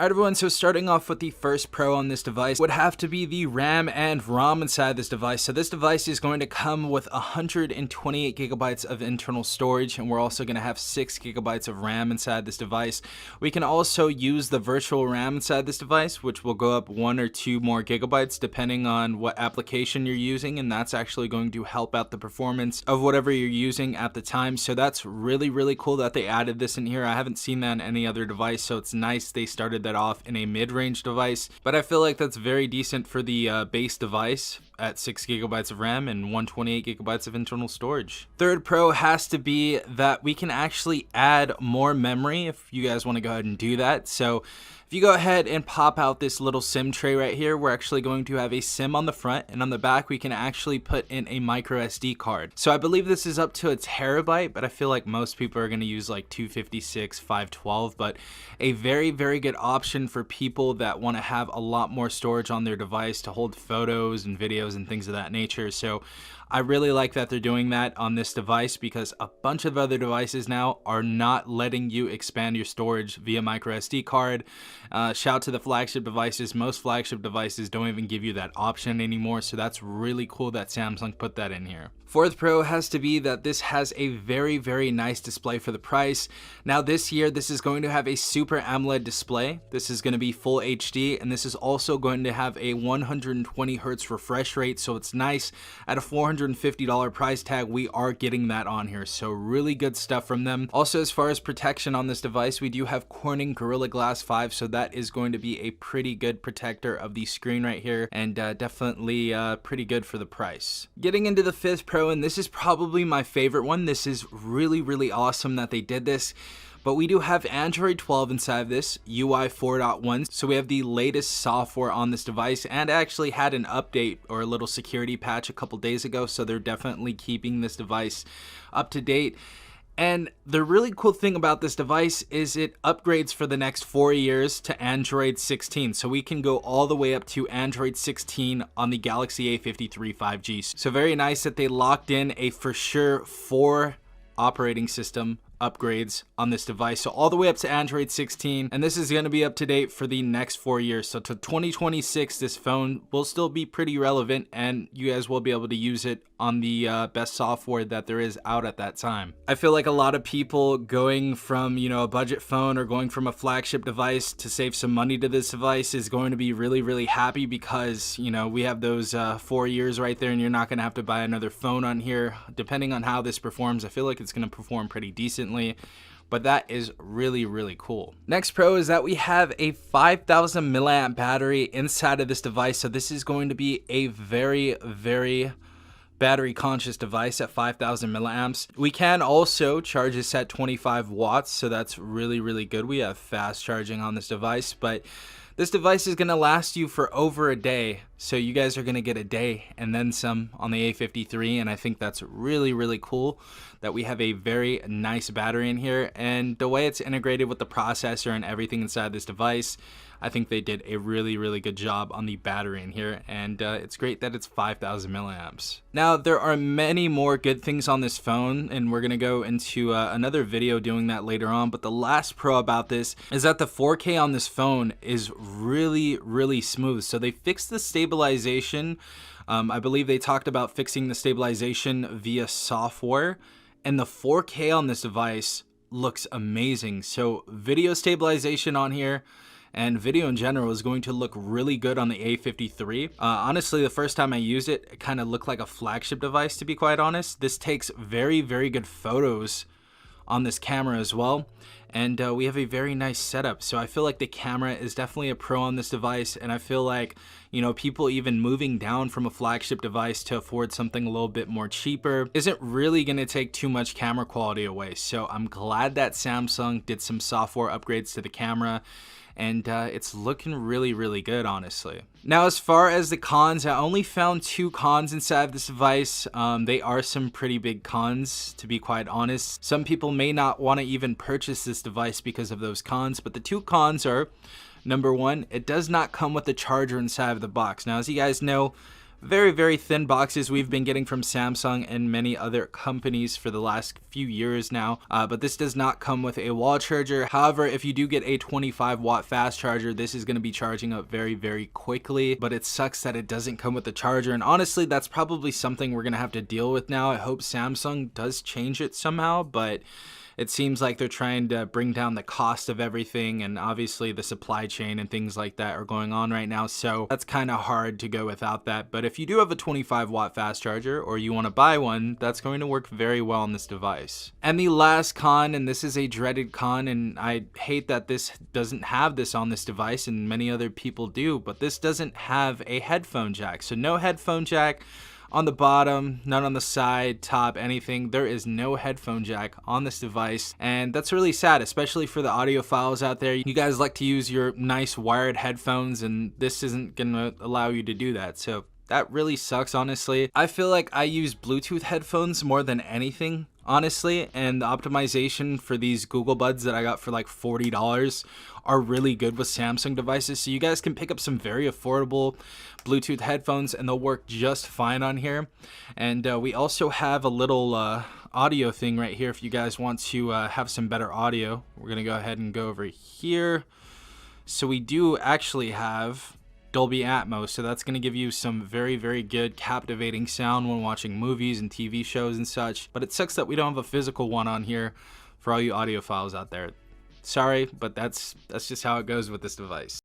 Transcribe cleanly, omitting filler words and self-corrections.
Alright everyone, so starting off with the first pro on this device would have to be the RAM and ROM inside this device. So this device is going to come with 128 gigabytes of internal storage, and we're also going to have 6 gigabytes of RAM inside this device. We can also use the virtual RAM inside this device, which will go up 1 or 2 more gigabytes depending on what application you're using, and that's actually going to help out the performance of whatever you're using at the time. So that's really cool that they added this in here. I haven't seen that in any other device, so it's nice they started that off in a mid-range device, but I feel like that's very decent for the base device at 6 gigabytes of RAM and 128 gigabytes of internal storage. Third pro has to be that we can actually add more memory if you guys want to go ahead and do that. So if you go ahead and pop out this little SIM tray right here, we're actually going to have a SIM on the front, and on the back we can actually put in a micro SD card. So I believe this is up to a terabyte, but I feel like most people are going to use like 256, 512, but a very good option for people that want to have a lot more storage on their device to hold photos and videos and things of that nature. So I really like that they're doing that on this device, because a bunch of other devices now are not letting you expand your storage via micro SD card. Shout out to the flagship devices. Most flagship devices don't even give you that option anymore, so that's really cool that Samsung put that in here. Fourth pro has to be that this has a very nice display for the price. Now this year, this is going to have a Super AMOLED display. This is going to be full HD, and this is also going to have a 120 Hz refresh rate, so it's nice. At a $450 price tag, we are getting that on here, so really good stuff from them. Also, as far as protection on this device, we do have Corning Gorilla Glass 5, so that is going to be a pretty good protector of the screen right here, and definitely pretty good for the price. Getting into the fifth pro, and this is probably my favorite one. This is really awesome that they did this. But we do have Android 12 inside of this, UI 4.1, so we have the latest software on this device, and actually had an update or a little security patch a couple days ago, so they're definitely keeping this device up to date. And the really cool thing about this device is it upgrades for the next 4 years to Android 16. So we can go all the way up to Android 16 on the Galaxy A53 5G. So very nice that they locked in a for sure 4 operating system upgrades on this device, so all the way up to Android 16, and this is going to be up to date for the next 4 years. So to 2026, this phone will still be pretty relevant, and you guys will be able to use it on the best software that there is out at that time. I feel like a lot of people going from, you know, a budget phone or going from a flagship device to save some money to this device is going to be really happy, because, you know, we have those 4 years right there, and you're not going to have to buy another phone on here. Depending on how this performs, I feel like it's going to perform pretty decently. But that is really cool. Next pro is that we have a 5,000 milliamp battery inside of this device. So this is going to be a very battery conscious device at 5,000 milliamps. We can also charge this at 25 watts, so that's really good. We have fast charging on this device, but this device is going to last you for over a day, so you guys are going to get a day and then some on the A53, and I think that's really cool that we have a very nice battery in here, and the way it's integrated with the processor and everything inside this device, I think they did a really good job on the battery in here, and it's great that it's 5,000 milliamps. Now, there are many more good things on this phone, and we're going to go into another video doing that later on, but the last pro about this is that the 4K on this phone is really smooth. So they fixed the stabilization. I believe they talked about fixing the stabilization via software, and the 4K on this device looks amazing. So video stabilization on here and video in general is going to look really good on the A53. Honestly, the first time I used it, it kind of looked like a flagship device, to be quite honest. This takes very good photos on this camera as well, and we have a very nice setup. So I feel like the camera is definitely a pro on this device, and I feel like, you know, people even moving down from a flagship device to afford something a little bit more cheaper isn't really going to take too much camera quality away. So I'm glad that Samsung did some software upgrades to the camera, and it's looking really good, honestly. Now, as far as the cons, I only found 2 cons inside of this device. They are some pretty big cons, to be quite honest. Some people may not want to even purchase this device because of those cons, but the 2 cons are, number 1, it does not come with a charger inside of the box. Now, as you guys know, Very, very thin boxes we've been getting from Samsung and many other companies for the last few years now, but this does not come with a wall charger. However, if you do get a 25-watt fast charger, this is going to be charging up very, very quickly, but it sucks that it doesn't come with the charger, and honestly, that's probably something we're going to have to deal with now. I hope Samsung does change it somehow, but it seems like they're trying to bring down the cost of everything, and obviously the supply chain and things like that are going on right now, so that's kind of hard to go without that. But if you do have a 25-watt fast charger, or you want to buy one, that's going to work very well on this device. And the last con, and this is a dreaded con, and I hate that this doesn't have this on this device, and many other people do, but this doesn't have a headphone jack. So no headphone jack on the bottom, none on the side, top, anything. There is no headphone jack on this device, and that's really sad, especially for the audiophiles out there. You guys like to use your nice wired headphones, and this isn't gonna allow you to do that, so that really sucks, honestly. I feel like I use Bluetooth headphones more than anything, honestly, and the optimization for these Google Buds that I got for like $40 are really good with Samsung devices, so you guys can pick up some very affordable Bluetooth headphones and they'll work just fine on here. And we also have a little audio thing right here if you guys want to have some better audio. We're gonna go ahead and go over here. So we do actually have Dolby Atmos, so that's going to give you some very, very good captivating sound when watching movies and TV shows and such. But it sucks that we don't have a physical one on here for all you audiophiles out there. Sorry, but that's just how it goes with this device.